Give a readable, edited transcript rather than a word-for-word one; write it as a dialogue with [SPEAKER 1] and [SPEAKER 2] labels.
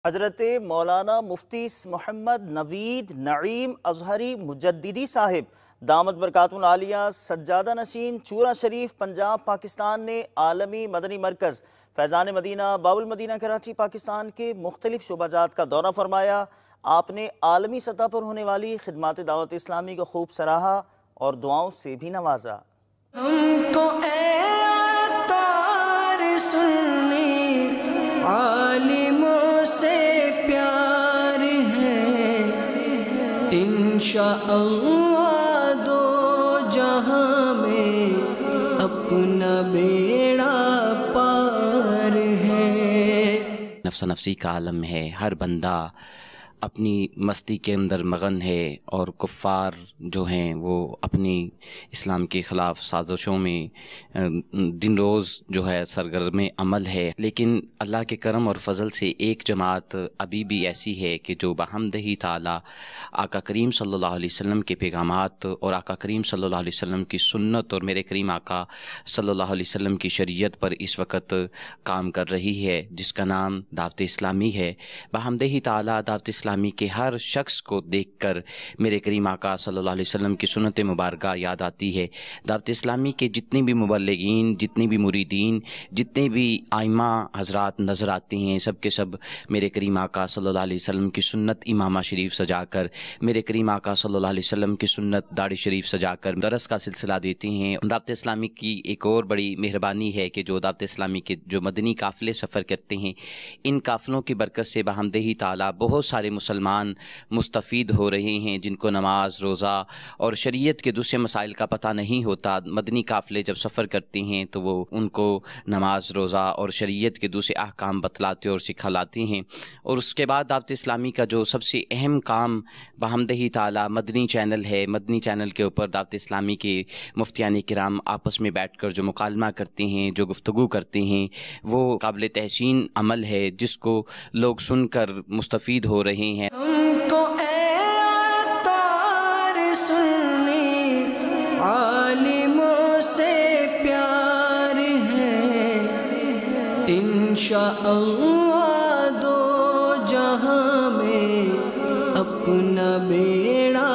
[SPEAKER 1] حضرت مولانا مفتی محمد نوید نعیم ازہری مجددی صاحب دامت برکاتہ العالیہ سجادہ نشین چورا شریف پنجاب پاکستان نے عالمی مدنی مرکز فیضان مدینہ باب المدینہ کراچی پاکستان کے مختلف شعبہ جات کا دورہ فرمایا۔ آپ نے عالمی سطح پر ہونے والی خدمات دعوت اسلامی کو خوب سراہا اور دعاؤں سے بھی نوازا۔
[SPEAKER 2] ہم کو اے عطار سنی عالموں سے پیار ہے، انشاءاللہ دو جہاں میں اپنا بیڑا پار ہے۔
[SPEAKER 3] نفس نفسی کا عالم ہے، ہر بندہ اپنی مستی کے اندر مغن ہے، اور کفار جو ہیں وہ اپنی اسلام کے خلاف سازشوں میں دن روز جو ہے سرگرم عمل ہے، لیکن اللہ کے کرم اور فضل سے ایک جماعت ابھی بھی ایسی ہے کہ جو بحمدہ تعالی آقا کریم صلی اللہ علیہ وسلم کے پیغامات اور آقا کریم صلی اللہ علیہ وسلم کی سنت اور میرے کریم آقا صلی اللہ علیہ وسلم کی شریعت پر اس وقت کام کر رہی ہے، جس کا نام دعوت اسلامی ہے۔ بحمدہ تعالی دعوت اسلامی کے ہر شخص کو دیکھ کر میرے کریم آقا صلی اللہ علیہ وسلم کی سنت مبارکہ یاد آتی ہے۔ دعوت اسلامی کے جتنے بھی مبلغین، جتنے بھی مریدین، جتنے بھی آئمہ حضرات نظر آتے ہیں، سب کے سب میرے کریم آقا صلی اللہ علیہ وسلم کی سنت امامہ شریف سجا کر، میرے کریم آقا صلی اللہ علیہ وسلم کی سنت داڑھی شریف سجا کر درس کا سلسلہ دیتے ہیں۔ دعوت اسلامی کی ایک اور بڑی مہربانی ہے کہ جو دعوت اسلامی کے جو مدنی قافلے سفر کرتے ہیں، ان قافلوں کی برکت سے بحمدہ تعالی بہت سارے مسلمان مستفید ہو رہے ہیں، جن کو نماز، روزہ اور شریعت کے دوسرے مسائل کا پتہ نہیں ہوتا۔ مدنی قافلے جب سفر کرتے ہیں تو وہ ان کو نماز، روزہ اور شریعت کے دوسرے احکام بتلاتے اور سکھلاتے ہیں۔ اور اس کے بعد دعوت اسلامی کا جو سب سے اہم کام بحمدہ تعالی مدنی چینل ہے، مدنی چینل کے اوپر دعوت اسلامی کے مفتیان کرام آپس میں بیٹھ کر جو مکالمہ کرتے ہیں، جو گفتگو کرتے ہیں، وہ قابل تحسین عمل ہے، جس کو لوگ سن کر مستفید ہو رہے ہیں۔
[SPEAKER 2] ہم کو اے عطار سنی عالموں سے پیار ہے، انشاءاللہ دو جہاں میں اپنا بیڑا